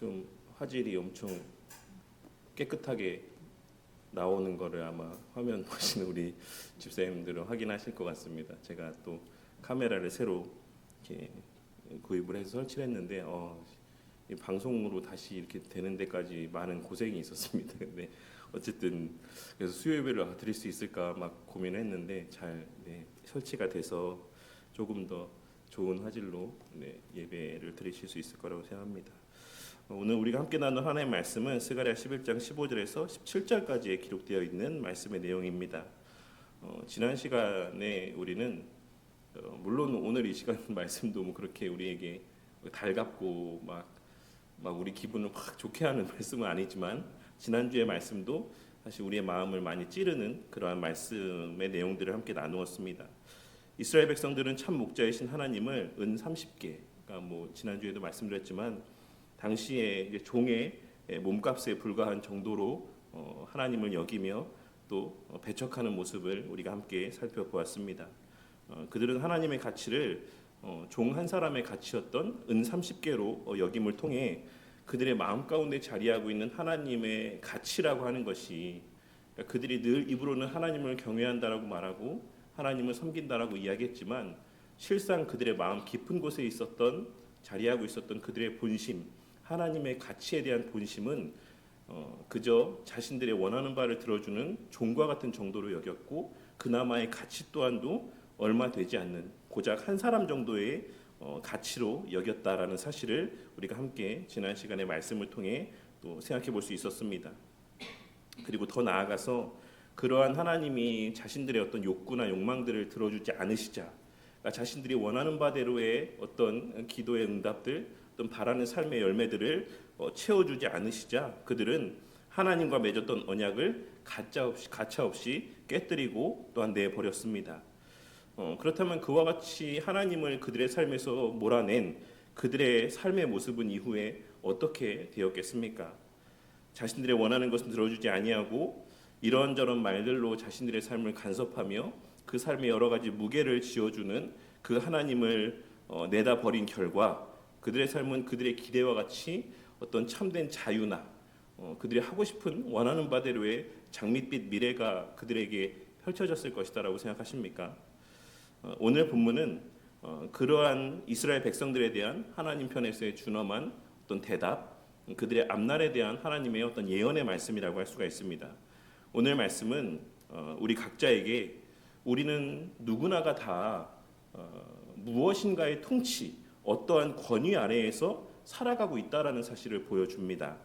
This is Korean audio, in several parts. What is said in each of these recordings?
좀 화질이 엄청 깨끗하게 나오는 거를 아마 화면 보시는 우리 집사님들은 확인하실 것 같습니다. 제가 또 카메라를 새로 이렇게 구입을 해서 설치를 했는데 이 방송으로 다시 이렇게 되는 데까지 많은 고생이 있었습니다. 근데 어쨌든 그래서 수요 예배를 드릴 수 있을까 막 고민했는데 잘 설치가 돼서 조금 더 좋은 화질로 예배를 드리실 수 있을 거라고 생각합니다. 오늘 우리가 함께 나눌 하나님의 말씀은 스가랴 11장 15절에서 17절까지에 기록되어 있는 말씀의 내용입니다. 지난 시간에 우리는 물론 오늘 이 시간 말씀도 뭐 그렇게 우리에게 달갑고 막 우리 기분을 확 좋게 하는 말씀은 아니지만 지난주의 말씀도 사실 우리의 마음을 많이 찌르는 그러한 말씀의 내용들을 함께 나누었습니다. 이스라엘 백성들은 참 목자이신 하나님을 은 30개, 그러니까 뭐 지난주에도 말씀드렸지만 당시에 이제 종의 몸값에 불과한 정도로 하나님을 여기며 또 배척하는 모습을 우리가 함께 살펴보았습니다. 그들은 하나님의 가치를 종 한 사람의 가치였던 은 30개로 여김을 통해 그들의 마음 가운데 자리하고 있는 하나님의 가치라고 하는 것이, 그러니까 그들이 늘 입으로는 하나님을 경외한다라고 말하고 하나님을 섬긴다라고 이야기했지만 실상 그들의 마음 깊은 곳에 자리하고 있었던 그들의 본심, 하나님의 가치에 대한 본심은 그저 자신들의 원하는 바를 들어주는 종과 같은 정도로 여겼고 그나마의 가치 또한도 얼마 되지 않는 고작 한 사람 정도의 가치로 여겼다라는 사실을 우리가 함께 지난 시간의 말씀을 통해 또 생각해 볼 수 있었습니다. 그리고 더 나아가서 그러한 하나님이 자신들의 어떤 욕구나 욕망들을 들어주지 않으시자, 그러니까 자신들이 원하는 바대로의 어떤 기도의 응답들, 어떤 바라는 삶의 열매들을 채워주지 않으시자 그들은 하나님과 맺었던 언약을 가차 없이 깨뜨리고 또한 내버렸습니다. 그렇다면 그와 같이 하나님을 그들의 삶에서 몰아낸 그들의 삶의 모습은 이후에 어떻게 되었겠습니까? 자신들의 원하는 것은 들어주지 아니하고 이런저런 말들로 자신들의 삶을 간섭하며 그 삶에 여러 가지 무게를 지어주는 그 하나님을 내다버린 결과 그들의 삶은 그들의 기대와 같이 어떤 참된 자유나 그들이 하고 싶은 원하는 바대로의 장밋빛 미래가 그들에게 펼쳐졌을 것이다라고 생각하십니까? 오늘 본문은 그러한 이스라엘 백성들에 대한 하나님 편에서의 준엄한 어떤 대답, 그들의 앞날에 대한 하나님의 어떤 예언의 말씀이라고 할 수가 있습니다. 오늘 말씀은 우리 각자에게 우리는 누구나가 다 무엇인가의 통치, 어떠한 권위 아래에서 살아가고 있다라는 사실을 보여줍니다.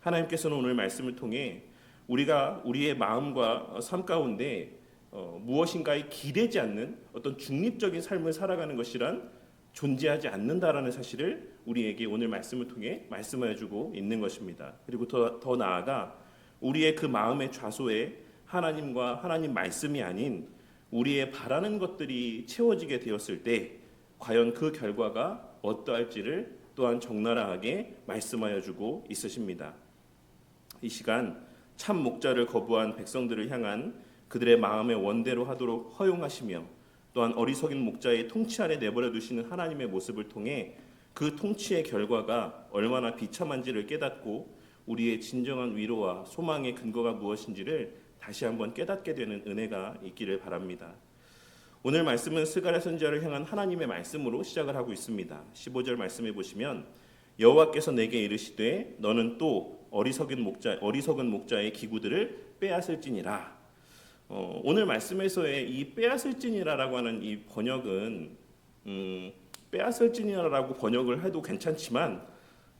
하나님께서는 오늘 말씀을 통해 우리가 우리의 마음과 삶 가운데 무엇인가에 기대지 않는 어떤 중립적인 삶을 살아가는 것이란 존재하지 않는다라는 사실을 우리에게 오늘 말씀을 통해 말씀해주고 있는 것입니다. 그리고 더 나아가 우리의 그 마음의 좌소에 하나님과 하나님 말씀이 아닌 우리의 바라는 것들이 채워지게 되었을 때 과연 그 결과가 어떠할지를 또한 적나라하게 말씀하여 주고 있으십니다. 이 시간 참 목자를 거부한 백성들을 향한 그들의 마음의 원대로 하도록 허용하시며 또한 어리석인 목자의 통치 아래 내버려 두시는 하나님의 모습을 통해 그 통치의 결과가 얼마나 비참한지를 깨닫고 우리의 진정한 위로와 소망의 근거가 무엇인지를 다시 한번 깨닫게 되는 은혜가 있기를 바랍니다. 오늘 말씀은 스가랴 선지자를 향한 하나님의 말씀으로 시작을 하고 있습니다. 15절 말씀해 보시면 여호와께서 내게 이르시되 너는 또 어리석은 목자의 기구들을 빼앗을지니라. 오늘 말씀에서의 이 빼앗을지니라라고 하는 이 번역은 빼앗을지니라라고 번역을 해도 괜찮지만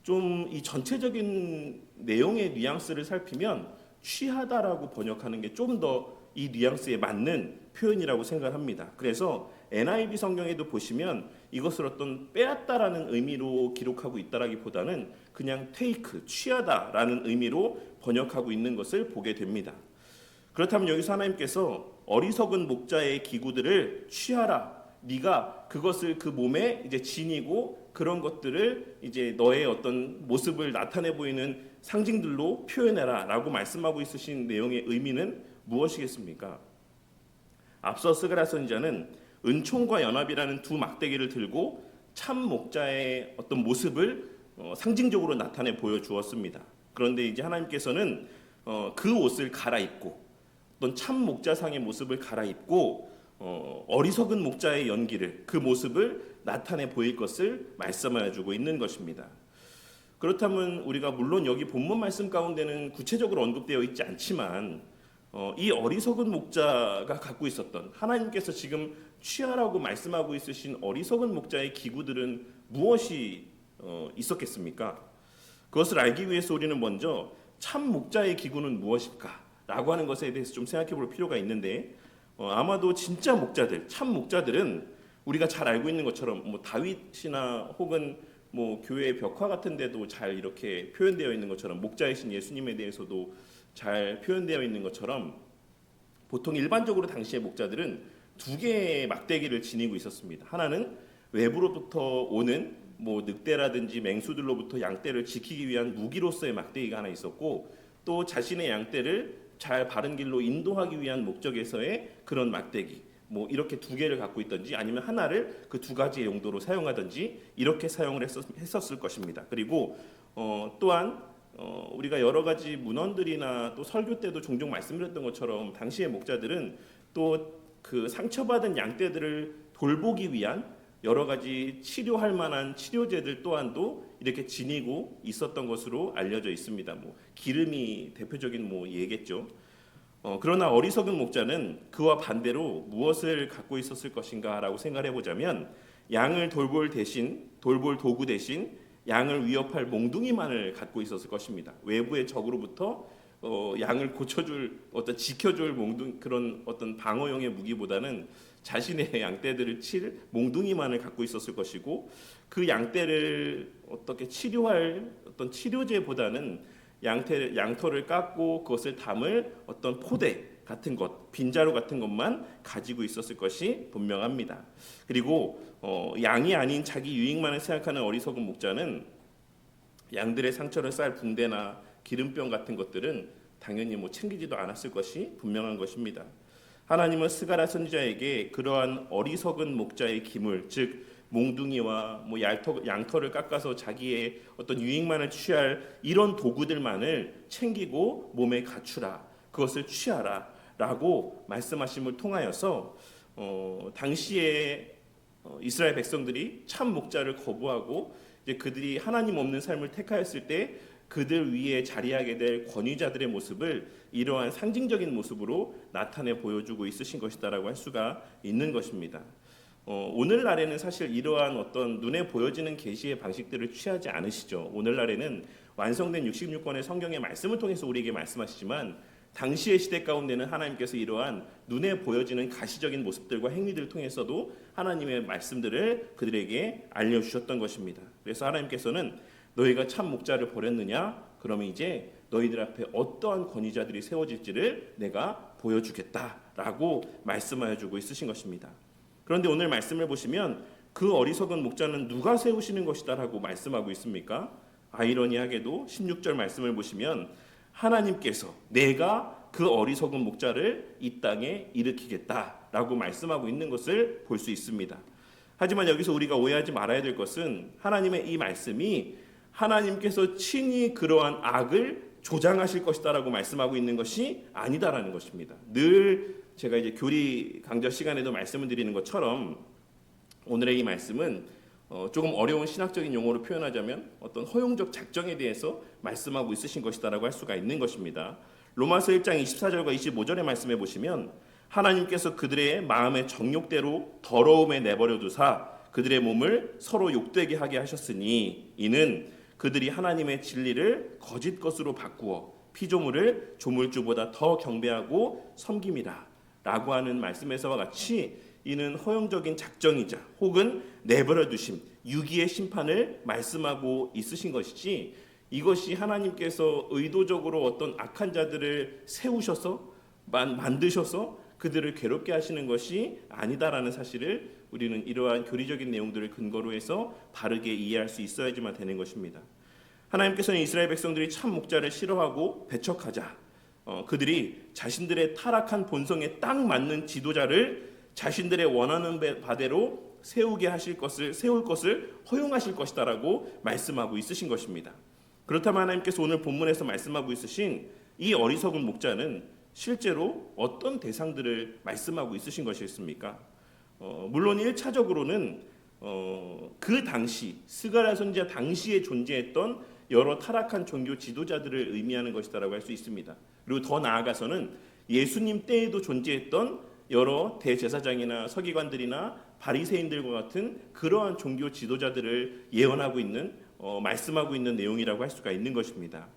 좀 이 전체적인 내용의 뉘앙스를 살피면 취하다라고 번역하는 게 좀 더 이 뉘앙스에 맞는 표현이라고 생각합니다. 그래서 NIV 성경에도 보시면 이것을 어떤 빼앗다라는 의미로 기록하고 있다라기보다는 그냥 테이크, 취하다라는 의미로 번역하고 있는 것을 보게 됩니다. 그렇다면 여기서 하나님께서 어리석은 목자의 기구들을 취하라. 네가 그것을 그 몸에 이제 지니고 그런 것들을 이제 너의 어떤 모습을 나타내 보이는 상징들로 표현해라라고 말씀하고 있으신 내용의 의미는 무엇이겠습니까? 앞서 스가랴 선지자는 은총과 연합이라는 두 막대기를 들고 참 목자의 어떤 모습을 상징적으로 나타내 보여주었습니다. 그런데 이제 하나님께서는 그 옷을 갈아입고 어떤 참 목자상의 모습을 갈아입고 어리석은 목자의 연기를 그 모습을 나타내 보일 것을 말씀하여 주고 있는 것입니다. 그렇다면 우리가 물론 여기 본문 말씀 가운데는 구체적으로 언급되어 있지 않지만 이 어리석은 목자가 갖고 있었던 하나님께서 지금 취하라고 말씀하고 있으신 어리석은 목자의 기구들은 무엇이 있었겠습니까? 그것을 알기 위해서 우리는 먼저 참 목자의 기구는 무엇일까? 라고 하는 것에 대해서 좀 생각해 볼 필요가 있는데 아마도 진짜 목자들, 참 목자들은 우리가 잘 알고 있는 것처럼 뭐 다윗이나 혹은 뭐 교회의 벽화 같은 데도 잘 이렇게 표현되어 있는 것처럼 목자이신 예수님에 대해서도 잘 표현되어 있는 것처럼 보통 일반적으로 당시의 목자들은 두 개의 막대기를 지니고 있었습니다. 하나는 외부로부터 오는 뭐 늑대라든지 맹수들로부터 양떼를 지키기 위한 무기로서의 막대기가 하나 있었고 또 자신의 양떼를 잘 바른 길로 인도하기 위한 목적에서의 그런 막대기 뭐 이렇게 두 개를 갖고 있든지 아니면 하나를 그 두 가지의 용도로 사용하든지 이렇게 사용을 했었을 것입니다. 그리고 또한 우리가 여러 가지 문헌들이나 또 설교 때도 종종 말씀드렸던 것처럼 당시의 목자들은 또 그 상처받은 양떼들을 돌보기 위한 여러 가지 치료할 만한 치료제들 또한도 이렇게 지니고 있었던 것으로 알려져 있습니다. 뭐 기름이 대표적인 뭐 예겠죠. 그러나 어리석은 목자는 그와 반대로 무엇을 갖고 있었을 것인가라고 생각해 보자면 양을 돌볼 도구 대신 양을 위협할 몽둥이만을 갖고 있었을 것입니다. 외부의 적으로부터 양을 고쳐줄 지켜줄 그런 어떤 방어용의 무기보다는 자신의 양떼들을 칠 몽둥이만을 갖고 있었을 것이고 그 양떼를 어떻게 치료할 어떤 치료제보다는 양털을 깎고 그것을 담을 어떤 포대 같은 것, 빈자루 같은 것만 가지고 있었을 것이 분명합니다. 그리고 양이 아닌 자기 유익만을 생각하는 어리석은 목자는 양들의 상처를 쌀 붕대나 기름병 같은 것들은 당연히 뭐 챙기지도 않았을 것이 분명한 것입니다. 하나님은 스가랴 선지자에게 그러한 어리석은 목자의 기물, 즉 몽둥이와 뭐 양털을 깎아서 자기의 어떤 유익만을 취할 이런 도구들만을 챙기고 몸에 갖추라, 그것을 취하라라고 말씀하심을 통하여서 당시에 이스라엘 백성들이 참 목자를 거부하고 이제 그들이 하나님 없는 삶을 택하였을 때 그들 위에 자리하게 될 권위자들의 모습을 이러한 상징적인 모습으로 나타내 보여주고 있으신 것이다라고 할 수가 있는 것입니다. 오늘날에는 사실 이러한 어떤 눈에 보여지는 계시의 방식들을 취하지 않으시죠. 오늘날에는 완성된 66권의 성경의 말씀을 통해서 우리에게 말씀하시지만 당시의 시대 가운데는 하나님께서 이러한 눈에 보여지는 가시적인 모습들과 행위들을 통해서도 하나님의 말씀들을 그들에게 알려주셨던 것입니다. 그래서 하나님께서는 너희가 참 목자를 버렸느냐? 그러면 이제 너희들 앞에 어떠한 권위자들이 세워질지를 내가 보여주겠다라고 말씀하여 주고 있으신 것입니다. 그런데 오늘 말씀을 보시면 그 어리석은 목자는 누가 세우시는 것이다라고 말씀하고 있습니까? 아이러니하게도 16절 말씀을 보시면 하나님께서 내가 그 어리석은 목자를 이 땅에 일으키겠다라고 말씀하고 있는 것을 볼 수 있습니다. 하지만 여기서 우리가 오해하지 말아야 될 것은 하나님의 이 말씀이 하나님께서 친히 그러한 악을 조장하실 것이다라고 말씀하고 있는 것이 아니다라는 것입니다. 늘 제가 이제 교리 강좌 시간에도 말씀을 드리는 것처럼 오늘의 이 말씀은 조금 어려운 신학적인 용어로 표현하자면 어떤 허용적 작정에 대해서 말씀하고 있으신 것이다라고 할 수가 있는 것입니다. 로마서 1장 24절과 25절의 말씀에 보시면 하나님께서 그들의 마음의 정욕대로 더러움에 내버려 두사 그들의 몸을 서로 욕되게 하게 하셨으니 이는 그들이 하나님의 진리를 거짓 것으로 바꾸어 피조물을 조물주보다 더 경배하고 섬김이라 라고 하는 말씀에서와 같이 이는 허용적인 작정이자 혹은 내버려 두심, 유기의 심판을 말씀하고 있으신 것이지 이것이 하나님께서 의도적으로 어떤 악한 자들을 세우셔서 만드셔서 그들을 괴롭게 하시는 것이 아니다라는 사실을 우리는 이러한 교리적인 내용들을 근거로 해서 바르게 이해할 수 있어야지만 되는 것입니다. 하나님께서는 이스라엘 백성들이 참 목자를 싫어하고 배척하자 그들이 자신들의 타락한 본성에 딱 맞는 지도자를 자신들의 원하는 바대로 세우게 하실 것을 세울 것을 허용하실 것이다라고 말씀하고 있으신 것입니다. 그렇다면 하나님께서 오늘 본문에서 말씀하고 있으신 이 어리석은 목자는 실제로 어떤 대상들을 말씀하고 있으신 것이었습니까? 물론 1차적으로는 그 당시 스가랴 선지자 당시에 존재했던 여러 타락한 종교 지도자들을 의미하는 것이다라고 할 수 있습니다. 그리고 더 나아가서는 예수님 때에도 존재했던 여러 대제사장이나 서기관들이나 바리새인들과 같은 그러한 종교 지도자들을 예언하고 있는 말씀하고 있는 내용이라고 할 수가 있는 것입니다.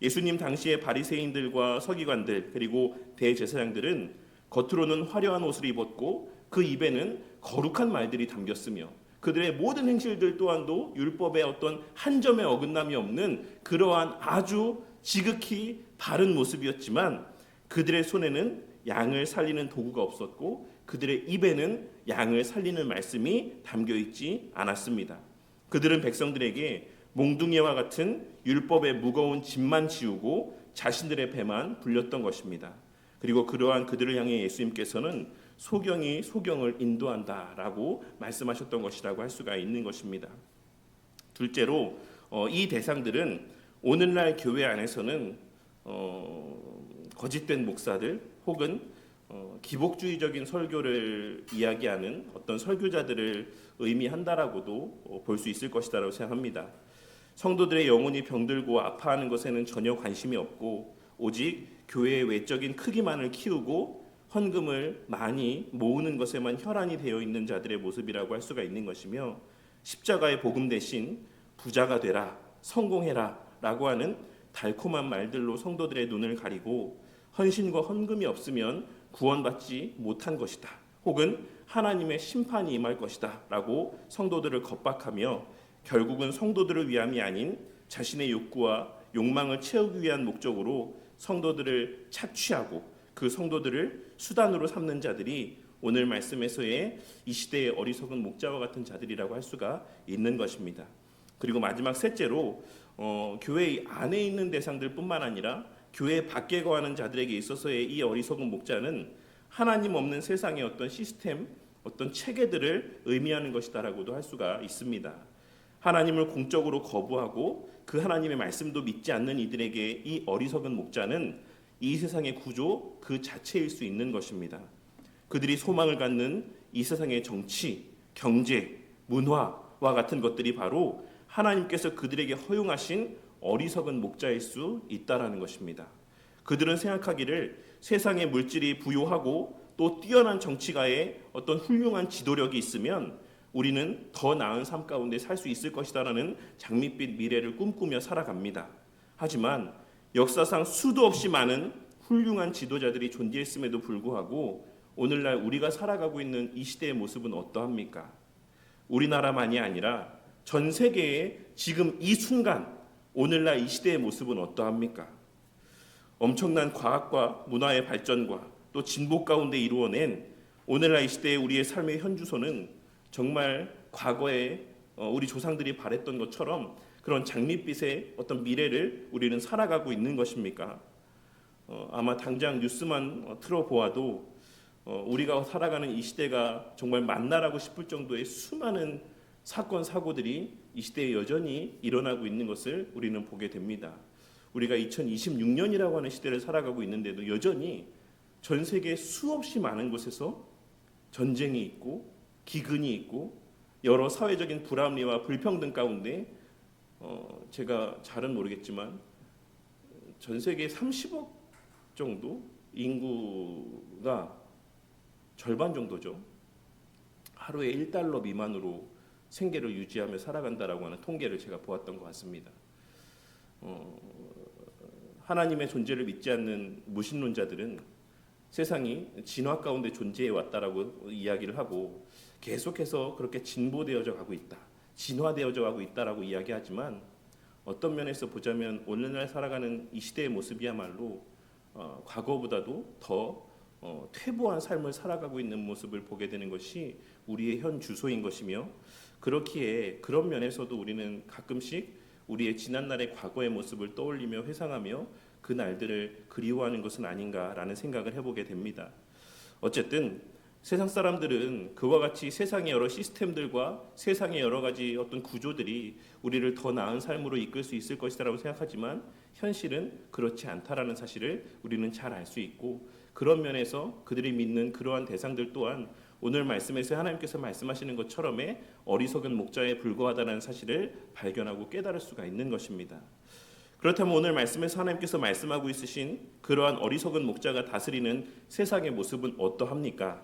예수님 당시의 바리새인들과 서기관들 그리고 대제사장들은 겉으로는 화려한 옷을 입었고 그 입에는 거룩한 말들이 담겼으며 그들의 모든 행실들 또한도 율법의 어떤 한 점의 어긋남이 없는 그러한 아주 지극히 바른 모습이었지만 그들의 손에는 양을 살리는 도구가 없었고 그들의 입에는 양을 살리는 말씀이 담겨 있지 않았습니다. 그들은 백성들에게 몽둥이와 같은 율법의 무거운 짐만 지우고 자신들의 배만 불렸던 것입니다. 그리고 그러한 그들을 향해 예수님께서는 소경이 소경을 인도한다라고 말씀하셨던 것이라고 할 수가 있는 것입니다. 둘째로 이 대상들은 오늘날 교회 안에서는 거짓된 목사들 혹은 기복주의적인 설교를 이야기하는 어떤 설교자들을 의미한다라고도 볼 수 있을 것이다라고 생각합니다. 성도들의 영혼이 병들고 아파하는 것에는 전혀 관심이 없고 오직 교회의 외적인 크기만을 키우고 헌금을 많이 모으는 것에만 혈안이 되어 있는 자들의 모습이라고 할 수가 있는 것이며 십자가의 복음 대신 부자가 되라, 성공해라 라고 하는 달콤한 말들로 성도들의 눈을 가리고 헌신과 헌금이 없으면 구원받지 못한 것이다. 혹은 하나님의 심판이 임할 것이다 라고 성도들을 겁박하며 결국은 성도들을 위함이 아닌 자신의 욕구와 욕망을 채우기 위한 목적으로 성도들을 착취하고 그 성도들을 수단으로 삼는 자들이 오늘 말씀에서의 이 시대의 어리석은 목자와 같은 자들이라고 할 수가 있는 것입니다. 그리고 마지막 셋째로 교회 안에 있는 대상들뿐만 아니라 교회 밖에 거하는 자들에게 있어서의 이 어리석은 목자는 하나님 없는 세상의 어떤 시스템, 어떤 체계들을 의미하는 것이다라고도 할 수가 있습니다. 하나님을 공적으로 거부하고 그 하나님의 말씀도 믿지 않는 이들에게 이 어리석은 목자는 이 세상의 구조 그 자체일 수 있는 것입니다. 그들이 소망을 갖는 이 세상의 정치, 경제, 문화와 같은 것들이 바로 하나님께서 그들에게 허용하신 어리석은 목자일 수 있다라는 것입니다. 그들은 생각하기를 세상의 물질이 부요하고 또 뛰어난 정치가의 어떤 훌륭한 지도력이 있으면 우리는 더 나은 삶 가운데 살 수 있을 것이다라는 장밋빛 미래를 꿈꾸며 살아갑니다. 하지만 역사상 수도 없이 많은 훌륭한 지도자들이 존재했음에도 불구하고 오늘날 우리가 살아가고 있는 이 시대의 모습은 어떠합니까? 우리나라만이 아니라 전 세계의 지금 이 순간 오늘날 이 시대의 모습은 어떠합니까? 엄청난 과학과 문화의 발전과 또 진보 가운데 이루어낸 오늘날 이 시대의 우리의 삶의 현주소는 정말 과거에 우리 조상들이 바랬던 것처럼 그런 장밋빛의 어떤 미래를 우리는 살아가고 있는 것입니까? 아마 당장 뉴스만 틀어보아도 우리가 살아가는 이 시대가 정말 만나라고 싶을 정도의 수많은 사건 사고들이 이 시대에 여전히 일어나고 있는 것을 우리는 보게 됩니다. 우리가 2026년이라고 하는 시대를 살아가고 있는데도 여전히 전 세계 수없이 많은 곳에서 전쟁이 있고 기근이 있고 여러 사회적인 불합리와 불평등 가운데 제가 잘은 모르겠지만 전 세계 30억 정도 인구가 절반 정도죠. 하루에 1달러 미만으로 생계를 유지하며 살아간다라고 하는 통계를 제가 보았던 것 같습니다. 하나님의 존재를 믿지 않는 무신론자들은 세상이 진화 가운데 존재해 왔다라고 이야기를 하고 계속해서 그렇게 진보되어져 가고 있다, 진화되어져 가고 있다라고 이야기하지만 어떤 면에서 보자면 오늘날 살아가는 이 시대의 모습이야말로 과거보다도 더 퇴보한 삶을 살아가고 있는 모습을 보게 되는 것이 우리의 현 주소인 것이며 그렇기에 그런 면에서도 우리는 가끔씩 우리의 지난날의 과거의 모습을 떠올리며 회상하며 그 날들을 그리워하는 것은 아닌가라는 생각을 해보게 됩니다. 어쨌든 세상 사람들은 그와 같이 세상의 여러 시스템들과 세상의 여러 가지 어떤 구조들이 우리를 더 나은 삶으로 이끌 수 있을 것이라고 생각하지만 현실은 그렇지 않다라는 사실을 우리는 잘 알 수 있고, 그런 면에서 그들이 믿는 그러한 대상들 또한 오늘 말씀에서 하나님께서 말씀하시는 것처럼의 어리석은 목자에 불과하다는 사실을 발견하고 깨달을 수가 있는 것입니다. 그렇다면 오늘 말씀에서 하나님께서 말씀하고 있으신 그러한 어리석은 목자가 다스리는 세상의 모습은 어떠합니까?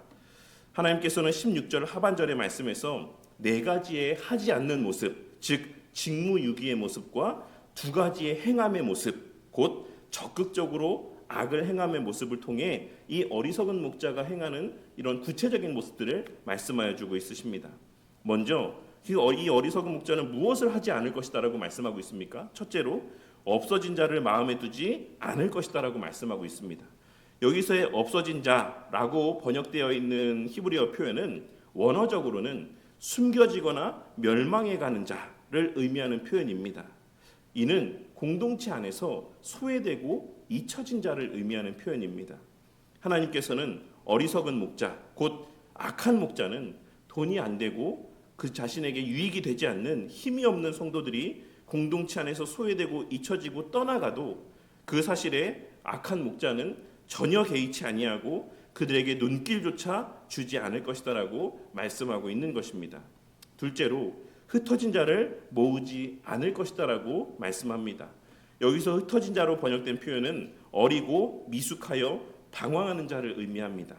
하나님께서는 16절 하반절의 말씀에서 네 가지의 하지 않는 모습, 즉 직무유기의 모습과 두 가지의 행함의 모습, 곧 적극적으로 악을 행함의 모습을 통해 이 어리석은 목자가 행하는 이런 구체적인 모습들을 말씀하여 주고 있으십니다. 먼저 이 어리석은 목자는 무엇을 하지 않을 것이다라고 말씀하고 있습니까? 첫째로 없어진 자를 마음에 두지 않을 것이다라고 말씀하고 있습니다. 여기서의 없어진 자라고 번역되어 있는 히브리어 표현은 원어적으로는 숨겨지거나 멸망해 가는 자를 의미하는 표현입니다. 이는 공동체 안에서 소외되고 잊혀진 자를 의미하는 표현입니다. 하나님께서는 어리석은 목자, 곧 악한 목자는 돈이 안 되고 그 자신에게 유익이 되지 않는 힘이 없는 성도들이 공동체 안에서 소외되고 잊혀지고 떠나가도 그 사실에 악한 목자는 전혀 개의치 아니하고 그들에게 눈길조차 주지 않을 것이다라고 말씀하고 있는 것입니다. 둘째로 흩어진 자를 모으지 않을 것이다라고 말씀합니다. 여기서 흩어진 자로 번역된 표현은 어리고 미숙하여 방황하는 자를 의미합니다.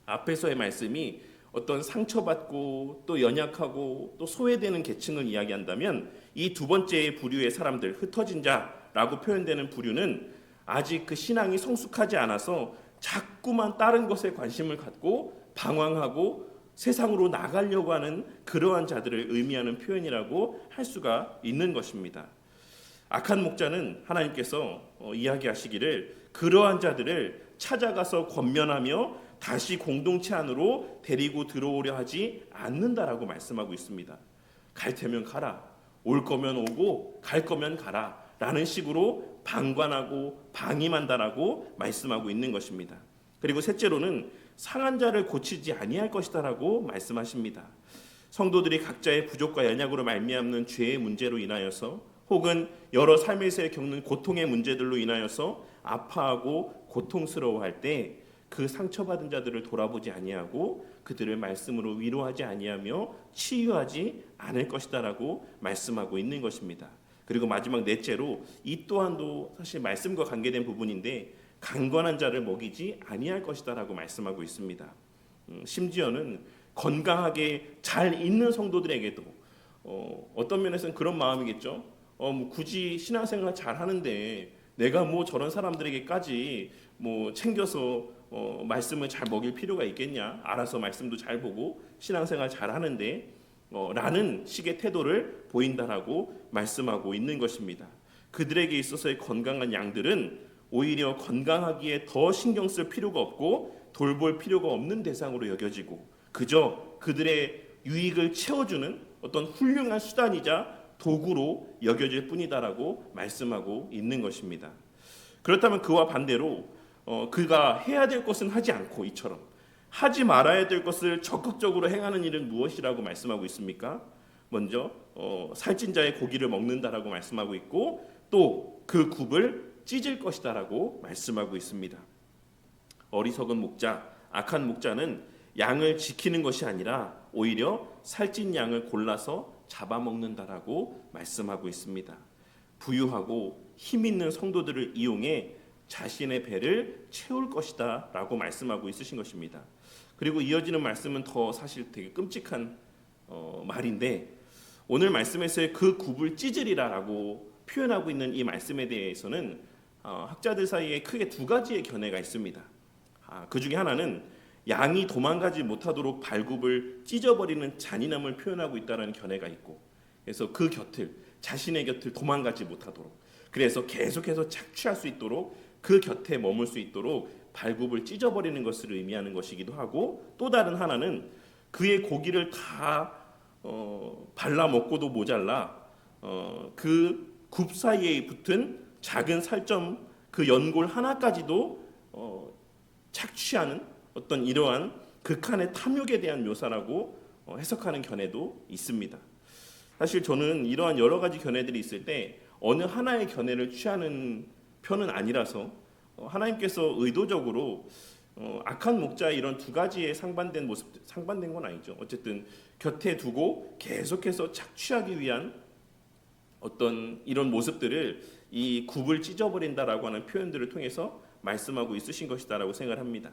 앞에서의 말씀이 어떤 상처받고 또 연약하고 또 소외되는 계층을 이야기한다면 이 두 번째의 부류의 사람들, 흩어진 자라고 표현되는 부류는 아직 그 신앙이 성숙하지 않아서 자꾸만 다른 것에 관심을 갖고 방황하고 세상으로 나가려고 하는 그러한 자들을 의미하는 표현이라고 할 수가 있는 것입니다. 악한 목자는 하나님께서 이야기하시기를 그러한 자들을 찾아가서 권면하며 다시 공동체 안으로 데리고 들어오려 하지 않는다라고 말씀하고 있습니다. 갈 테면 가라, 올 거면 오고 갈 거면 가라 라는 식으로 방관하고 방임한다라고 말씀하고 있는 것입니다. 그리고 셋째로는 상한 자를 고치지 아니할 것이다라고 말씀하십니다. 성도들이 각자의 부족과 연약으로 말미암는 죄의 문제로 인하여서 혹은 여러 삶에서 겪는 고통의 문제들로 인하여서 아파하고 고통스러워할 때 그 상처받은 자들을 돌아보지 아니하고 그들을 말씀으로 위로하지 아니하며 치유하지 않을 것이다라고 말씀하고 있는 것입니다. 그리고 마지막 넷째로 이 또한도 사실 말씀과 관계된 부분인데 강건한 자를 먹이지 아니할 것이다라고 말씀하고 있습니다. 심지어는 건강하게 잘 있는 성도들에게도 어떤 면에서는 그런 마음이겠죠. 뭐 굳이 신앙생활 잘 하는데 내가 뭐 저런 사람들에게까지 뭐 챙겨서 말씀을 잘 먹일 필요가 있겠냐? 알아서 말씀도 잘 보고 신앙생활 잘 하는데 라는 식의 태도를 보인다라고 말씀하고 있는 것입니다. 그들에게 있어서의 건강한 양들은 오히려 건강하기에 더 신경 쓸 필요가 없고 돌볼 필요가 없는 대상으로 여겨지고 그저 그들의 유익을 채워주는 어떤 훌륭한 수단이자 도구로 여겨질 뿐이다라고 말씀하고 있는 것입니다. 그렇다면 그와 반대로 그가 해야 될 것은 하지 않고 이처럼 하지 말아야 될 것을 적극적으로 행하는 일은 무엇이라고 말씀하고 있습니까? 먼저 살찐 자의 고기를 먹는다라고 말씀하고 있고 또 그 굽을 찢을 것이다라고 말씀하고 있습니다. 어리석은 목자, 악한 목자는 양을 지키는 것이 아니라 오히려 살찐 양을 골라서 잡아먹는다라고 말씀하고 있습니다. 부유하고 힘 있는 성도들을 이용해 자신의 배를 채울 것이다 라고 말씀하고 있으신 것입니다. 그리고 이어지는 말씀은 더 사실 되게 끔찍한 말인데 오늘 말씀에서의 그 굽을 찢으리라 라고 표현하고 있는 이 말씀에 대해서는 학자들 사이에 크게 두 가지의 견해가 있습니다. 그 중에 하나는 양이 도망가지 못하도록 발굽을 찢어버리는 잔인함을 표현하고 있다는 견해가 있고 그래서 그 곁을 자신의 곁을 도망가지 못하도록 그래서 계속해서 착취할 수 있도록 그 곁에 머물 수 있도록 발굽을 찢어버리는 것을 의미하는 것이기도 하고 또 다른 하나는 그의 고기를 다 발라 먹고도 모자라 그 굽 사이에 붙은 작은 살점 그 연골 하나까지도 착취하는 어떤 이러한 극한의 탐욕에 대한 묘사라고 해석하는 견해도 있습니다. 사실 저는 이러한 여러 가지 견해들이 있을 때 어느 하나의 견해를 취하는 편은 아니라서 하나님께서 의도적으로 악한 목자의 이런 두 가지에 상반된 모습, 상반된 건 아니죠. 어쨌든 곁에 두고 계속해서 착취하기 위한 어떤 이런 모습들을 이 굽을 찢어버린다라고 하는 표현들을 통해서 말씀하고 있으신 것이다라고 생각을 합니다.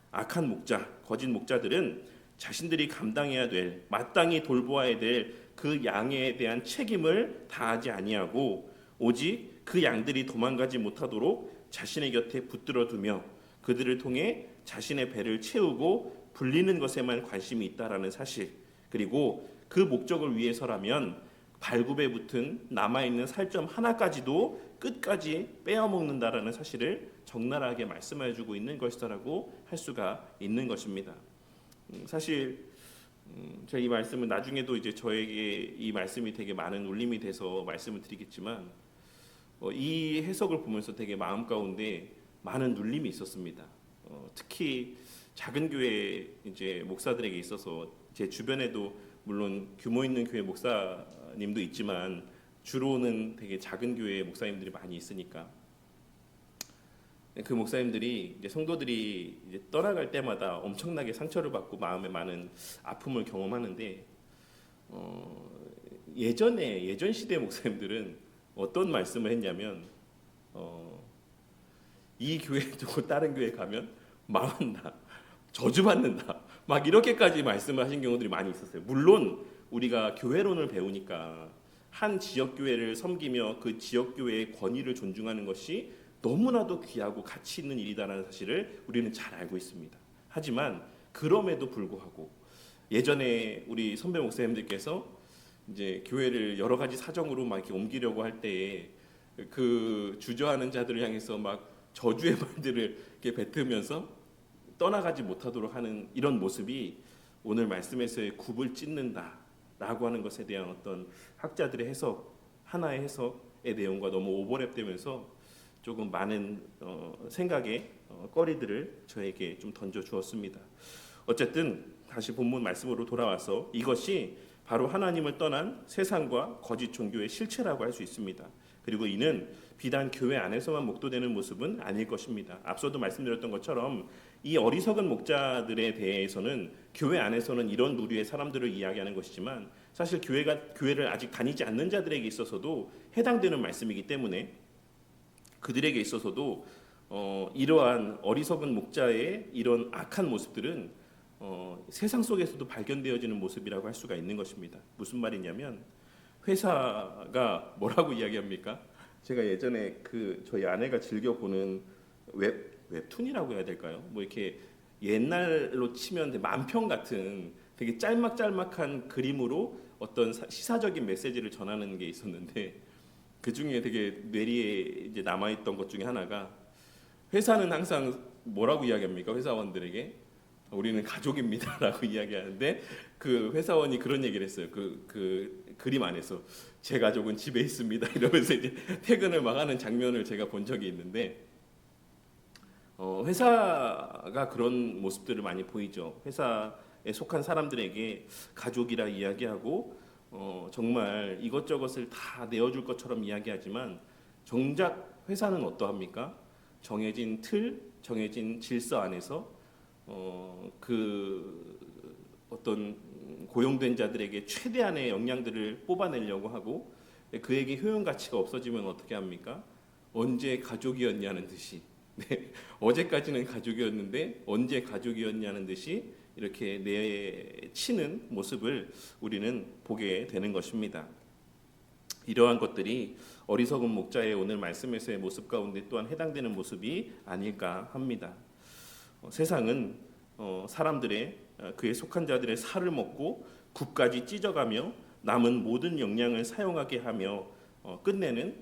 악한 목자, 거짓 목자들은 자신들이 감당해야 될, 마땅히 돌보아야 될 그 양에 대한 책임을 다하지 아니하고 오직 그 양들이 도망가지 못하도록 자신의 곁에 붙들어두며 그들을 통해 자신의 배를 채우고 불리는 것에만 관심이 있다라는 사실, 그리고 그 목적을 위해서라면 발굽에 붙은 남아있는 살점 하나까지도 끝까지 빼앗먹는다라는 사실을 적나라하게 말씀해주고 있는 것이다라고 할 수가 있는 것입니다. 사실 제가 이 말씀은 나중에도 이제 저에게 이 말씀이 되게 많은 울림이 돼서 말씀을 드리겠지만 이 해석을 보면서 되게 마음 가운데 많은 눌림이 있었습니다. 특히 작은 교회 이제 목사들에게 있어서 제 주변에도 물론 규모 있는 교회 목사님도 있지만 주로는 되게 작은 교회 목사님들이 많이 있으니까 그 목사님들이 이제 성도들이 이제 떠나갈 때마다 엄청나게 상처를 받고 마음에 많은 아픔을 경험하는데 예전 시대 목사님들은 어떤 말씀을 했냐면 이 교회 두고 다른 교회 가면 망한다, 저주받는다, 막 이렇게까지 말씀을 하신 경우들이 많이 있었어요. 물론 우리가 교회론을 배우니까 한 지역 교회를 섬기며 그 지역 교회의 권위를 존중하는 것이 너무나도 귀하고 가치 있는 일이다라는 사실을 우리는 잘 알고 있습니다. 하지만 그럼에도 불구하고 예전에 우리 선배 목사님들께서 이제 교회를 여러 가지 사정으로 막 이렇게 옮기려고 할 때에 그 주저하는 자들을 향해서 막 저주의 말들을 이렇게 뱉으면서 떠나가지 못하도록 하는 이런 모습이 오늘 말씀에서의 굽을 찢는다라고 하는 것에 대한 어떤 학자들의 해석, 하나의 해석의 내용과 너무 오버랩되면서 조금 많은 생각의 거리들을 저에게 좀 던져 주었습니다. 어쨌든 다시 본문 말씀으로 돌아와서 이것이 바로 하나님을 떠난 세상과 거짓 종교의 실체라고 할 수 있습니다. 그리고 이는 비단 교회 안에서만 목도되는 모습은 아닐 것입니다. 앞서도 말씀드렸던 것처럼 이 어리석은 목자들에 대해서는 교회 안에서는 이런 부류의 사람들을 이야기하는 것이지만 사실 교회를 아직 다니지 않는 자들에게 있어서도 해당되는 말씀이기 때문에 그들에게 있어서도 이러한 어리석은 목자의 이런 악한 모습들은 세상 속에서도 발견되어지는 모습이라고 할 수가 있는 것입니다. 무슨 말이냐면 회사가 뭐라고 이야기합니까? 제가 예전에 저희 아내가 즐겨 보는 웹툰이라고 해야 될까요? 뭐 이렇게 옛날로 치면 만평 같은 되게 짤막짤막한 그림으로 어떤 시사적인 메시지를 전하는 게 있었는데 그 중에 되게 뇌리에 이제 남아있던 것 중에 하나가 회사는 항상 뭐라고 이야기합니까? 회사원들에게 우리는 가족입니다라고 이야기하는데 그 회사원이 그런 얘기를 했어요. 그 그림 안에서 제 가족은 집에 있습니다 이러면서 이제 퇴근을 막 하는 장면을 제가 본 적이 있는데 회사가 그런 모습들을 많이 보이죠. 회사에 속한 사람들에게 가족이라 이야기하고 정말 이것저것을 다 내어줄 것처럼 이야기하지만 정작 회사는 어떠합니까? 정해진 틀, 정해진 질서 안에서 그 어떤 고용된 자들에게 최대한의 역량들을 뽑아내려고 하고 그에게 효용 가치가 없어지면 어떻게 합니까? 언제 가족이었냐는 듯이 어제까지는 가족이었는데 언제 가족이었냐는 듯이 이렇게 내치는 모습을 우리는 보게 되는 것입니다. 이러한 것들이 어리석은 목자의 오늘 말씀에서의 모습 가운데 또한 해당되는 모습이 아닐까 합니다. 세상은 사람들의 그에 속한 자들의 살을 먹고 굽까지 찢어가며 남은 모든 역량을 사용하게 하며 끝내는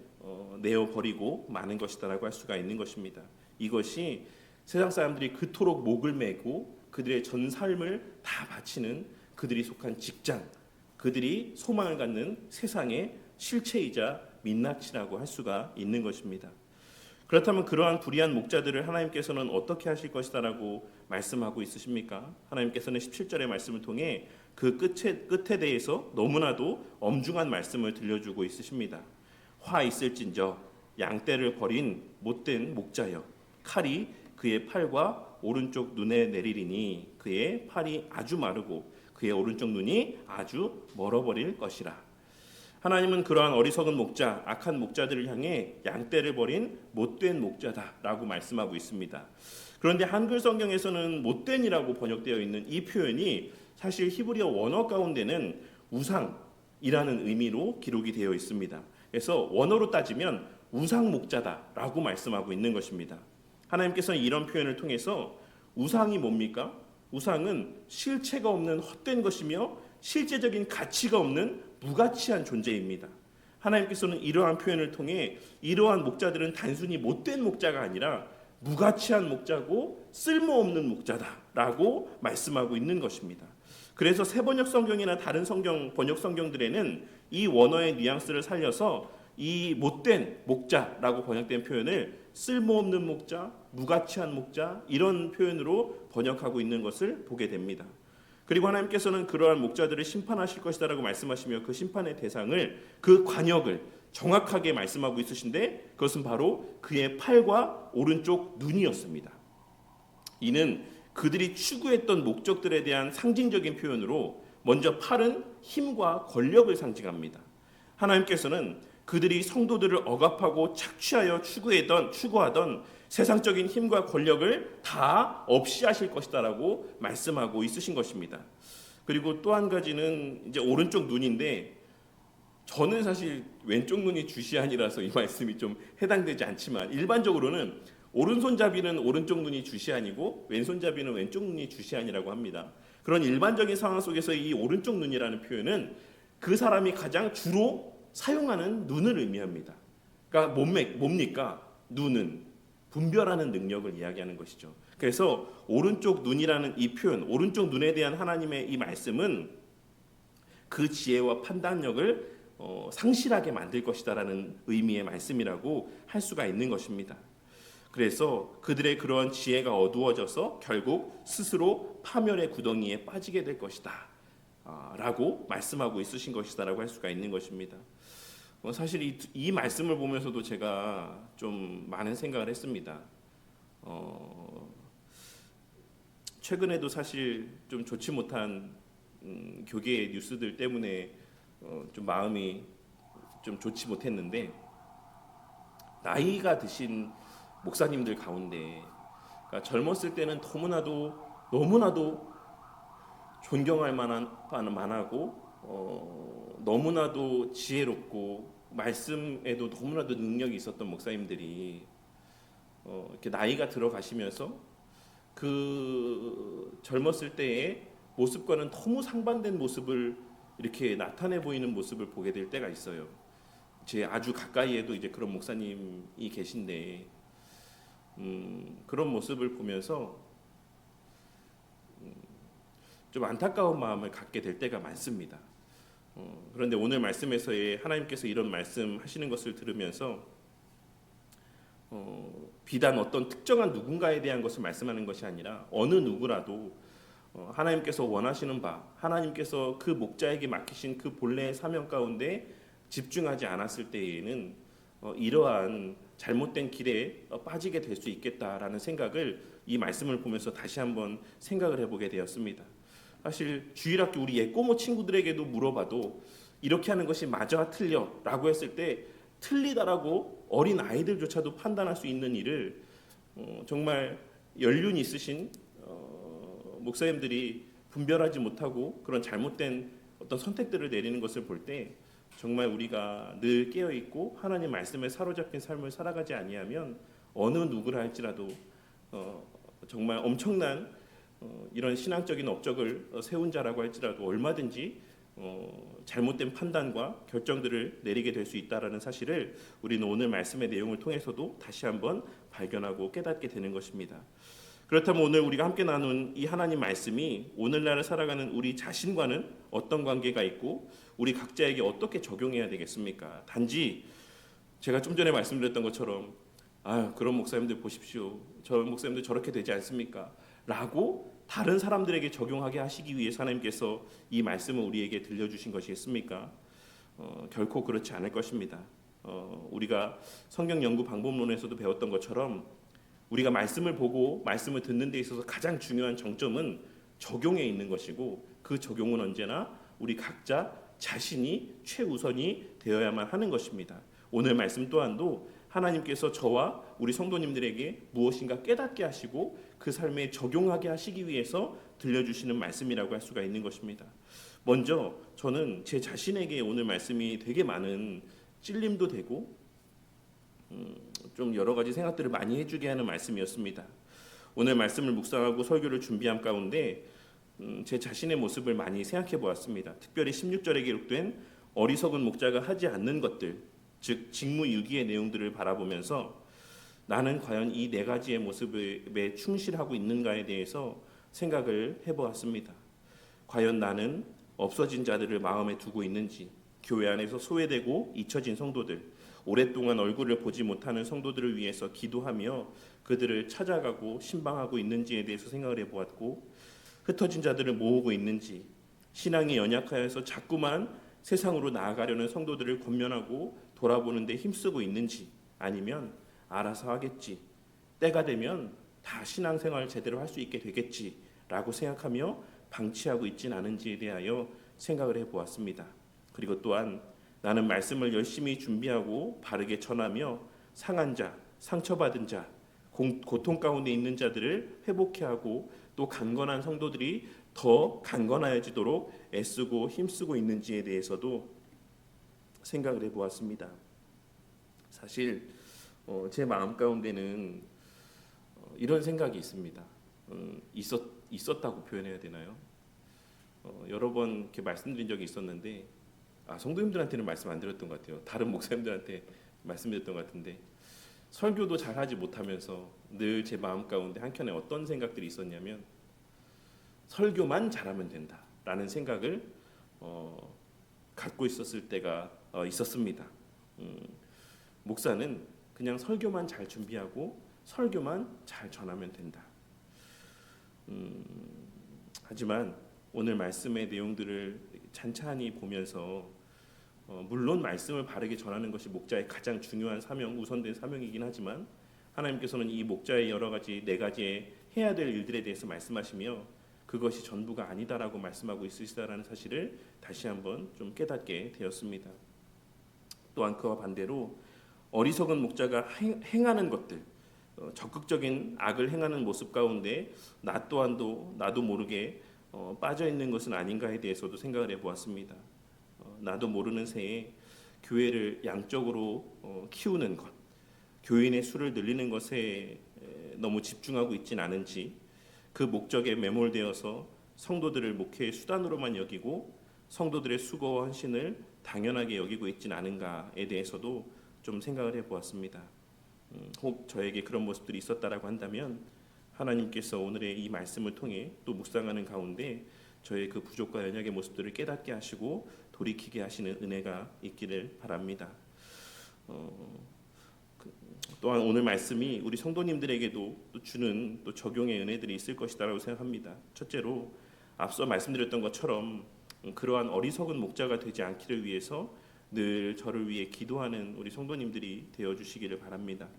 내어버리고 마는 것이다라고 할 수가 있는 것입니다. 이것이 세상 사람들이 그토록 목을 메고 그들의 전 삶을 다 바치는 그들이 속한 직장, 그들이 소망을 갖는 세상의 실체이자 민낯이라고 할 수가 있는 것입니다. 그렇다면 그러한 불의한 목자들을 하나님께서는 어떻게 하실 것이다라고 말씀하고 있으십니까? 하나님께서는 17절의 말씀을 통해 그 끝에 대해서 너무나도 엄중한 말씀을 들려주고 있으십니다. 화 있을진저 양떼를 버린 못된 목자여, 칼이 그의 팔과 오른쪽 눈에 내리리니 그의 팔이 아주 마르고 그의 오른쪽 눈이 아주 멀어버릴 것이라. 하나님은 그러한 어리석은 목자, 악한 목자들을 향해 양떼를 버린 못된 목자다라고 말씀하고 있습니다. 그런데 한글 성경에서는 못된이라고 번역되어 있는 이 표현이 사실 히브리어 원어 가운데는 우상이라는 의미로 기록이 되어 있습니다. 그래서 원어로 따지면 우상 목자다라고 말씀하고 있는 것입니다. 하나님께서는 이런 표현을 통해서 우상이 뭡니까? 우상은 실체가 없는 헛된 것이며 실제적인 가치가 없는 무가치한 존재입니다. 하나님께서는 이러한 표현을 통해 이러한 목자들은 단순히 못된 목자가 아니라 무가치한 목자고 쓸모없는 목자다라고 말씀하고 있는 것입니다. 그래서 새번역 성경이나 다른 성경 번역 성경들에는 이 원어의 뉘앙스를 살려서 이 못된 목자라고 번역된 표현을 쓸모없는 목자, 무가치한 목자 이런 표현으로 번역하고 있는 것을 보게 됩니다. 그리고 하나님께서는 그러한 목자들을 심판하실 것이다라고 말씀하시며 그 심판의 대상을, 그 관역을 정확하게 말씀하고 있으신데 그것은 바로 그의 팔과 오른쪽 눈이었습니다. 이는 그들이 추구했던 목적들에 대한 상징적인 표현으로 먼저 팔은 힘과 권력을 상징합니다. 하나님께서는 그들이 성도들을 억압하고 착취하여 추구하던 세상적인 힘과 권력을 다 없이 하실 것이다라고 말씀하고 있으신 것입니다. 그리고 또 한 가지는 이제 오른쪽 눈인데, 저는 사실 왼쪽 눈이 주시안이라서 이 말씀이 좀 해당되지 않지만 일반적으로는 오른손잡이는 오른쪽 눈이 주시안이고 왼손잡이는 왼쪽 눈이 주시안이라고 합니다. 그런 일반적인 상황 속에서 이 오른쪽 눈이라는 표현은 그 사람이 가장 주로 사용하는 눈을 의미합니다. 그러니까 뭡니까? 눈은 분별하는 능력을 이야기하는 것이죠. 그래서 오른쪽 눈이라는 이 표현, 오른쪽 눈에 대한 하나님의 이 말씀은 그 지혜와 판단력을 상실하게 만들 것이다라는 의미의 말씀이라고 할 수가 있는 것입니다. 그래서 그들의 그러한 지혜가 어두워져서 결국 스스로 파멸의 구덩이에 빠지게 될 것이다 라고 말씀하고 있으신 것이다라고 할 수가 있는 것입니다. 사실 이 말씀을 보면서도 제가 좀 많은 생각을 했습니다. 최근에도 사실 좀 좋지 못한 교계의 뉴스들 때문에 좀 마음이 좀 좋지 못했는데, 나이가 드신 목사님들 가운데, 그러니까 젊었을 때는 너무나도 존경할 만하고 너무나도 지혜롭고 말씀에도 너무나도 능력이 있었던 목사님들이 이렇게 나이가 들어가시면서 그 젊었을 때의 모습과는 너무 상반된 모습을 이렇게 나타내 보이는 모습을 보게 될 때가 있어요. 제 아주 가까이에도 이제 그런 목사님이 계신데 그런 모습을 보면서 좀 안타까운 마음을 갖게 될 때가 많습니다. 그런데 오늘 말씀에서의 하나님께서 이런 말씀하시는 것을 들으면서 비단 어떤 특정한 누군가에 대한 것을 말씀하는 것이 아니라 어느 누구라도 하나님께서 원하시는 바, 하나님께서 그 목자에게 맡기신 그 본래의 사명 가운데 집중하지 않았을 때에는 이러한 잘못된 길에 빠지게 될 수 있겠다라는 생각을 이 말씀을 보면서 다시 한번 생각을 해보게 되었습니다. 사실 주일학교 우리 예꼬모 친구들에게도 물어봐도 이렇게 하는 것이 맞아 틀려 라고 했을 때 틀리다라고 어린 아이들조차도 판단할 수 있는 일을 정말 연륜 있으신 목사님들이 분별하지 못하고 그런 잘못된 어떤 선택들을 내리는 것을 볼 때 정말 우리가 늘 깨어있고 하나님 말씀에 사로잡힌 삶을 살아가지 아니하면 어느 누구라 할지라도 정말 엄청난 이런 신앙적인 업적을 세운 자라고 할지라도 얼마든지 잘못된 판단과 결정들을 내리게 될 수 있다라는 사실을 우리는 오늘 말씀의 내용을 통해서도 다시 한번 발견하고 깨닫게 되는 것입니다. 그렇다면 오늘 우리가 함께 나눈 이 하나님 말씀이 오늘날 살아가는 우리 자신과는 어떤 관계가 있고 우리 각자에게 어떻게 적용해야 되겠습니까? 단지 제가 좀 전에 말씀드렸던 것처럼 아유, 그런 목사님들 보십시오. 저 목사님들 저렇게 되지 않습니까? 라고 다른 사람들에게 적용하게 하시기 위해 하나님께서 이 말씀을 우리에게 들려주신 것이겠습니까? 결코 그렇지 않을 것입니다. 우리가 성경 연구 방법론에서도 배웠던 것처럼 우리가 말씀을 보고 말씀을 듣는 데 있어서 가장 중요한 정점은 적용에 있는 것이고, 그 적용은 언제나 우리 각자 자신이 최우선이 되어야만 하는 것입니다. 오늘 말씀 또한도 하나님께서 저와 우리 성도님들에게 무엇인가 깨닫게 하시고 그 삶에 적용하게 하시기 위해서 들려주시는 말씀이라고 할 수가 있는 것입니다. 먼저 저는 제 자신에게 오늘 말씀이 되게 많은 찔림도 되고 좀 여러 가지 생각들을 많이 해주게 하는 말씀이었습니다. 오늘 말씀을 묵상하고 설교를 준비한 가운데 제 자신의 모습을 많이 생각해 보았습니다. 특별히 16절에 기록된 어리석은 목자가 하지 않는 것들, 즉 직무유기의 내용들을 바라보면서 나는 과연 이 네 가지의 모습에 충실하고 있는가에 대해서 생각을 해보았습니다. 과연 나는 없어진 자들을 마음에 두고 있는지, 교회 안에서 소외되고 잊혀진 성도들, 오랫동안 얼굴을 보지 못하는 성도들을 위해서 기도하며 그들을 찾아가고 신방하고 있는지에 대해서 생각을 해보았고, 흩어진 자들을 모으고 있는지, 신앙이 연약하여서 자꾸만 세상으로 나아가려는 성도들을 권면하고 돌아보는 데 힘쓰고 있는지, 아니면 알아서 하겠지, 때가 되면 다 신앙생활 제대로 할 수 있게 되겠지 라고 생각하며 방치하고 있진 않은지에 대하여 생각을 해보았습니다. 그리고 또한 나는 말씀을 열심히 준비하고 바르게 전하며 상한 자, 상처받은 자, 고통 가운데 있는 자들을 회복해 하고 또 강건한 성도들이 더 강건하여지도록 애쓰고 힘쓰고 있는지에 대해서도 생각을 해보았습니다. 사실 제 마음 가운데는 이런 생각이 있습니다. 있었다고 표현해야 되나요? 여러 번 이렇게 말씀드린 적이 있었는데, 성도님들한테는 말씀 안 드렸던 것 같아요. 다른 목사님들한테 말씀드렸던 것 같은데, 설교도 잘하지 못하면서 늘 제 마음 가운데 한켠에 어떤 생각들이 있었냐면, 설교만 잘하면 된다라는 생각을 갖고 있었을 때가 있었습니다. 목사는 그냥 설교만 잘 준비하고 설교만 잘 전하면 된다. 하지만 오늘 말씀의 내용들을 찬찬히 보면서 물론 말씀을 바르게 전하는 것이 목자의 가장 중요한 사명, 우선된 사명이긴 하지만 하나님께서는 이 목자의 여러 가지 네 가지의 해야 될 일들에 대해서 말씀하시며 그것이 전부가 아니다라고 말씀하고 있으시다라는 사실을 다시 한번 좀 깨닫게 되었습니다. 또한 그와 반대로 어리석은 목자가 행하는 것들, 적극적인 악을 행하는 모습 가운데 나 또한도 나도 모르게 빠져 있는 것은 아닌가에 대해서도 생각을 해보았습니다. 나도 모르는 새에 교회를 양적으로 키우는 것, 교인의 수를 늘리는 것에 너무 집중하고 있진 않은지, 그 목적에 매몰되어서 성도들을 목회의 수단으로만 여기고 성도들의 수고와 헌신을 당연하게 여기고 있진 않은가에 대해서도 좀 생각을 해보았습니다. 혹 저에게 그런 모습들이 있었다라고 한다면 하나님께서 오늘의 이 말씀을 통해 또 묵상하는 가운데 저의 그 부족과 연약의 모습들을 깨닫게 하시고 돌이키게 하시는 은혜가 있기를 바랍니다. 또한 오늘 말씀이 우리 성도님들에게도 또 주는 또 적용의 은혜들이 있을 것이다라고 생각합니다. 첫째로 앞서 말씀드렸던 것처럼 그러한 어리석은 목자가 되지 않기를 위해서 늘 저를 위해 기도하는 우리 성도님들이 되어주시기를 바랍니다.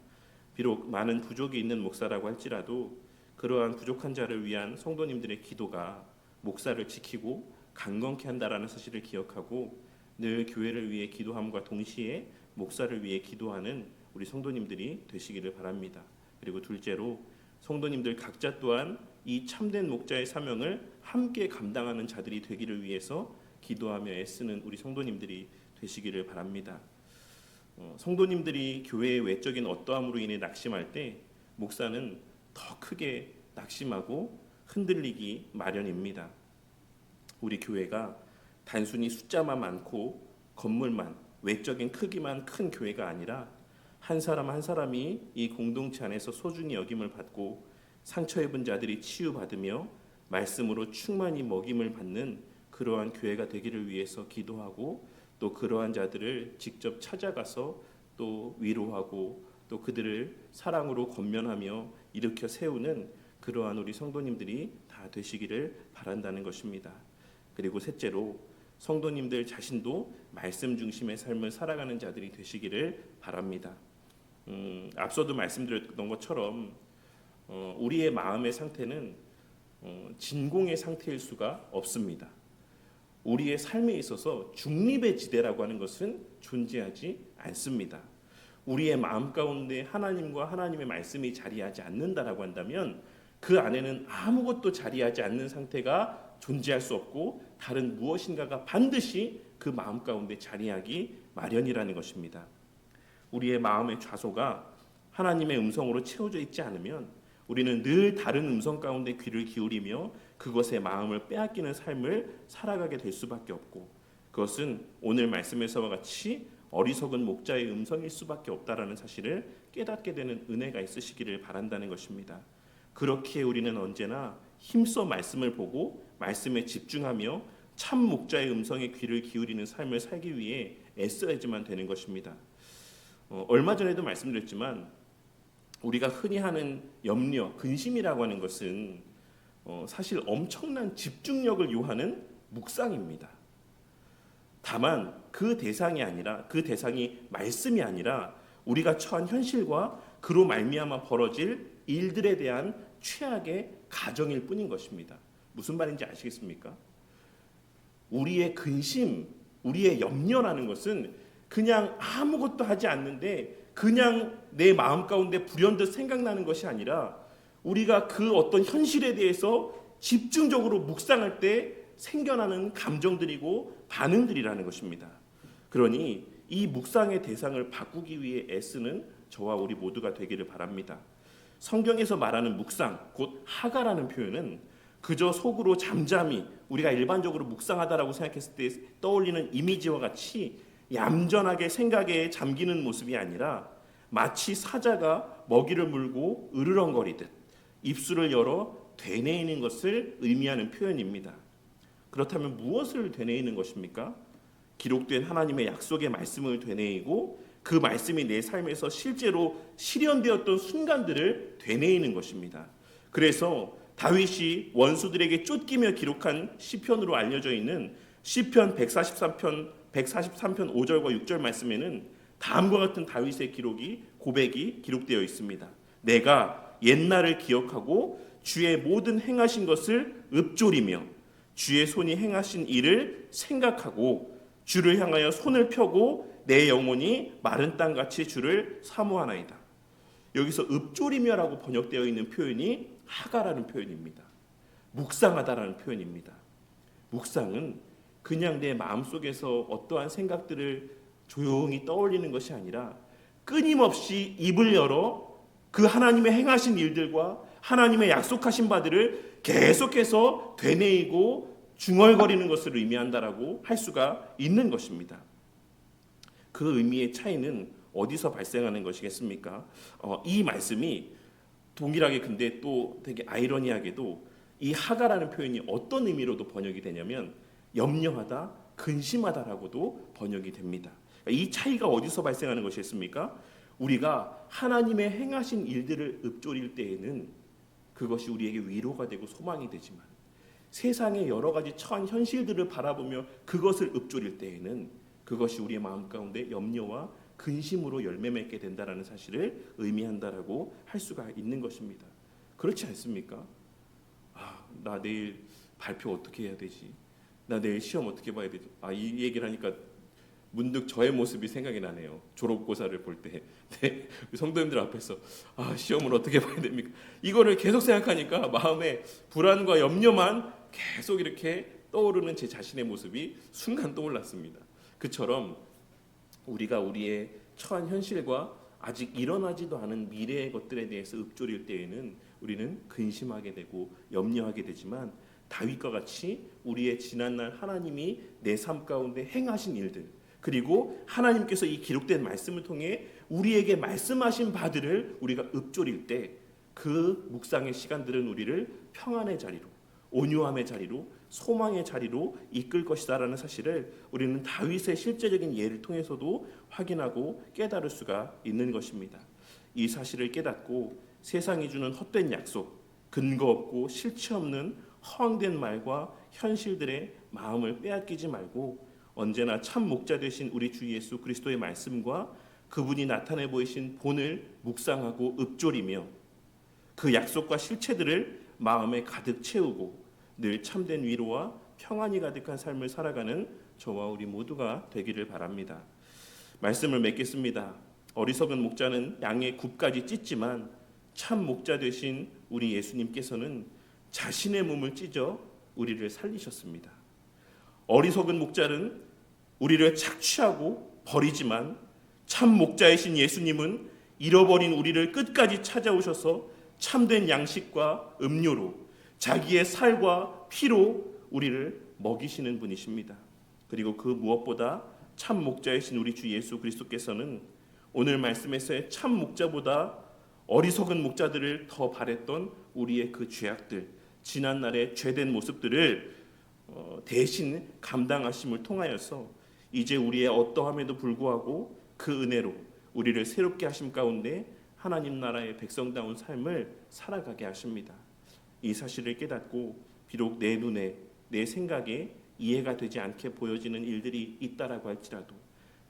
비록 많은 부족이 있는 목사라고 할지라도 그러한 부족한 자를 위한 성도님들의 기도가 목사를 지키고 강건케 한다라는 사실을 기억하고 늘 교회를 위해 기도함과 동시에 목사를 위해 기도하는 우리 성도님들이 되시기를 바랍니다. 그리고 둘째로 성도님들 각자 또한 이 참된 목자의 사명을 함께 감당하는 자들이 되기를 위해서 기도하며 애쓰는 우리 성도님들이 되시기를 바랍니다. 성도님들이 교회의 외적인 어떠함으로 인해 낙심할 때 목사는 더 크게 낙심하고 흔들리기 마련입니다. 우리 교회가 단순히 숫자만 많고 건물만, 외적인 크기만 큰 교회가 아니라 한 사람 한 사람이 이 공동체 안에서 소중히 여김을 받고 상처 입은 자들이 치유받으며 말씀으로 충만히 먹임을 받는 그러한 교회가 되기를 위해서 기도하고 또 그러한 자들을 직접 찾아가서 또 위로하고 또 그들을 사랑으로 권면하며 일으켜 세우는 그러한 우리 성도님들이 다 되시기를 바란다는 것입니다. 그리고 셋째로 성도님들 자신도 말씀 중심의 삶을 살아가는 자들이 되시기를 바랍니다. 앞서도 말씀드렸던 것처럼 우리의 마음의 상태는 진공의 상태일 수가 없습니다. 우리의 삶에 있어서 중립의 지대라고 하는 것은 존재하지 않습니다. 우리의 마음 가운데 하나님과 하나님의 말씀이 자리하지 않는다라고 한다면 그 안에는 아무것도 자리하지 않는 상태가 존재할 수 없고 다른 무엇인가가 반드시 그 마음 가운데 자리하기 마련이라는 것입니다. 우리의 마음의 좌소가 하나님의 음성으로 채워져 있지 않으면 우리는 늘 다른 음성 가운데 귀를 기울이며 그것의 마음을 빼앗기는 삶을 살아가게 될 수밖에 없고, 그것은 오늘 말씀에서와 같이 어리석은 목자의 음성일 수밖에 없다라는 사실을 깨닫게 되는 은혜가 있으시기를 바란다는 것입니다. 그렇기에 우리는 언제나 힘써 말씀을 보고 말씀에 집중하며 참 목자의 음성에 귀를 기울이는 삶을 살기 위해 애써야지만 되는 것입니다. 얼마 전에도 말씀드렸지만 우리가 흔히 하는 염려, 근심이라고 하는 것은 사실 엄청난 집중력을 요하는 묵상입니다. 다만 그 대상이 말씀이 아니라 우리가 처한 현실과 그로 말미암아 벌어질 일들에 대한 최악의 가정일 뿐인 것입니다. 무슨 말인지 아시겠습니까? 우리의 근심, 우리의 염려라는 것은 그냥 아무것도 하지 않는데 그냥 내 마음 가운데 불현듯 생각나는 것이 아니라 우리가 그 어떤 현실에 대해서 집중적으로 묵상할 때 생겨나는 감정들이고 반응들이라는 것입니다. 그러니 이 묵상의 대상을 바꾸기 위해 애쓰는 저와 우리 모두가 되기를 바랍니다. 성경에서 말하는 묵상, 곧 하가라는 표현은 그저 속으로 잠잠히 우리가 일반적으로 묵상하다라고 생각했을 때 떠올리는 이미지와 같이 얌전하게 생각에 잠기는 모습이 아니라 마치 사자가 먹이를 물고 으르렁거리듯 입술을 열어 되뇌이는 것을 의미하는 표현입니다. 그렇다면 무엇을 되뇌이는 것입니까? 기록된 하나님의 약속의 말씀을 되뇌이고 그 말씀이 내 삶에서 실제로 실현되었던 순간들을 되뇌이는 것입니다. 그래서 다윗이 원수들에게 쫓기며 기록한 시편으로 알려져 있는 시편 143편 5절과 6절 말씀에는 다음과 같은 다윗의 고백이 기록되어 있습니다. 내가 옛날을 기억하고 주의 모든 행하신 것을 읊조리며 주의 손이 행하신 일을 생각하고 주를 향하여 손을 펴고 내 영혼이 마른 땅같이 주를 사모하나이다. 여기서 읊조리며라고 번역되어 있는 표현이 하가라는 표현입니다. 묵상하다라는 표현입니다. 묵상은 그냥 내 마음속에서 어떠한 생각들을 조용히 떠올리는 것이 아니라 끊임없이 입을 열어 그 하나님의 행하신 일들과 하나님의 약속하신 바들을 계속해서 되뇌이고 중얼거리는 것을 의미한다라고 할 수가 있는 것입니다. 그 의미의 차이는 어디서 발생하는 것이겠습니까? 이 말씀이 동일하게 근데 또 되게 아이러니하게도 이 하가라는 표현이 어떤 의미로도 번역이 되냐면 염려하다, 근심하다라고도 번역이 됩니다. 이 차이가 어디서 발생하는 것이겠습니까? 우리가 하나님의 행하신 일들을 읊조릴 때에는 그것이 우리에게 위로가 되고 소망이 되지만 세상의 여러 가지 처한 현실들을 바라보며 그것을 읊조릴 때에는 그것이 우리의 마음 가운데 염려와 근심으로 열매 맺게 된다라는 사실을 의미한다라고 할 수가 있는 것입니다. 그렇지 않습니까? 나 내일 발표 어떻게 해야 되지? 나 내일 시험 어떻게 봐야 되지? 이 얘기를 하니까 문득 저의 모습이 생각이 나네요. 졸업고사를 볼 때 성도님들 앞에서 시험을 어떻게 봐야 됩니까? 이거를 계속 생각하니까 마음에 불안과 염려만 계속 이렇게 떠오르는 제 자신의 모습이 순간 떠올랐습니다. 그처럼 우리가 우리의 처한 현실과 아직 일어나지도 않은 미래의 것들에 대해서 읊조릴 때에는 우리는 근심하게 되고 염려하게 되지만 다윗과 같이 우리의 지난날 하나님이 내 삶 가운데 행하신 일들 그리고 하나님께서 이 기록된 말씀을 통해 우리에게 말씀하신 바들을 우리가 읊조릴 때 그 묵상의 시간들은 우리를 평안의 자리로 온유함의 자리로 소망의 자리로 이끌 것이다라는 사실을 우리는 다윗의 실제적인 예를 통해서도 확인하고 깨달을 수가 있는 것입니다. 이 사실을 깨닫고 세상이 주는 헛된 약속, 근거 없고 실체 없는 허황된 말과 현실들의 마음을 빼앗기지 말고 언제나 참 목자 되신 우리 주 예수 그리스도의 말씀과 그분이 나타내 보이신 본을 묵상하고 읊조리며 그 약속과 실체들을 마음에 가득 채우고 늘 참된 위로와 평안이 가득한 삶을 살아가는 저와 우리 모두가 되기를 바랍니다. 말씀을 맺겠습니다. 어리석은 목자는 양의 굽까지 찢지만 참 목자 되신 우리 예수님께서는 자신의 몸을 찢어 우리를 살리셨습니다. 어리석은 목자는 우리를 착취하고 버리지만 참 목자이신 예수님은 잃어버린 우리를 끝까지 찾아오셔서 참된 양식과 음료로 자기의 살과 피로 우리를 먹이시는 분이십니다. 그리고 그 무엇보다 참 목자이신 우리 주 예수 그리스도께서는 오늘 말씀에서의 참 목자보다 어리석은 목자들을 더 바랬던 우리의 그 죄악들, 지난날의 죄된 모습들을 대신 감당하심을 통하여서 이제 우리의 어떠함에도 불구하고 그 은혜로 우리를 새롭게 하심 가운데 하나님 나라의 백성다운 삶을 살아가게 하십니다. 이 사실을 깨닫고 비록 내 눈에 내 생각에 이해가 되지 않게 보여지는 일들이 있다라고 할지라도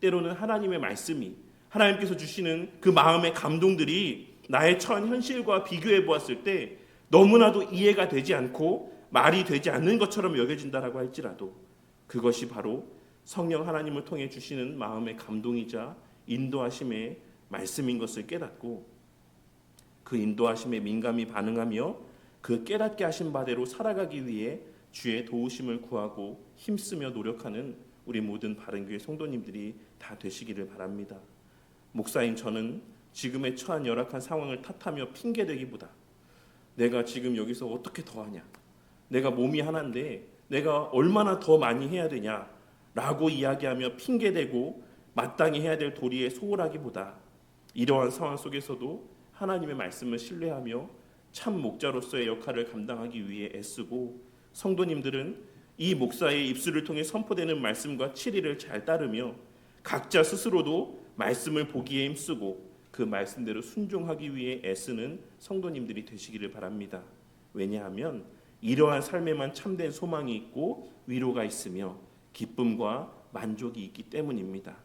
때로는 하나님의 말씀이 하나님께서 주시는 그 마음의 감동들이 나의 처한 현실과 비교해 보았을 때 너무나도 이해가 되지 않고 말이 되지 않는 것처럼 여겨진다라고 할지라도 그것이 바로 성령 하나님을 통해 주시는 마음의 감동이자 인도하심의 말씀인 것을 깨닫고 그 인도하심에 민감히 반응하며 그 깨닫게 하신 바대로 살아가기 위해 주의 도우심을 구하고 힘쓰며 노력하는 우리 모든 바른교회 성도님들이 다 되시기를 바랍니다. 목사인 저는 지금의 처한 열악한 상황을 탓하며 핑계대기보다 내가 지금 여기서 어떻게 더하냐, 내가 몸이 하나인데 내가 얼마나 더 많이 해야 되냐라고 이야기하며 핑계대고 마땅히 해야 될 도리에 소홀하기보다 이러한 상황 속에서도 하나님의 말씀을 신뢰하며 참 목자로서의 역할을 감당하기 위해 애쓰고 성도님들은 이 목사의 입술을 통해 선포되는 말씀과 치리를 잘 따르며 각자 스스로도 말씀을 보기에 힘쓰고 그 말씀대로 순종하기 위해 애쓰는 성도님들이 되시기를 바랍니다. 왜냐하면 이러한 삶에만 참된 소망이 있고 위로가 있으며 기쁨과 만족이 있기 때문입니다.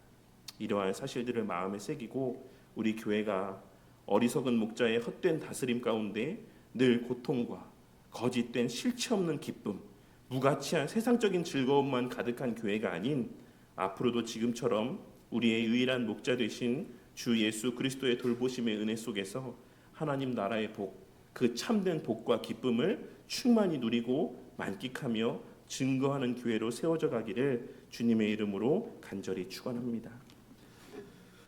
이러한 사실들을 마음에 새기고 우리 교회가 어리석은 목자의 헛된 다스림 가운데 늘 고통과 거짓된 실체 없는 기쁨, 무가치한 세상적인 즐거움만 가득한 교회가 아닌 앞으로도 지금처럼 우리의 유일한 목자 되신 주 예수 그리스도의 돌보심의 은혜 속에서 하나님 나라의 복, 그 참된 복과 기쁨을 충만히 누리고 만끽하며 증거하는 교회로 세워져 가기를 주님의 이름으로 간절히 축원합니다.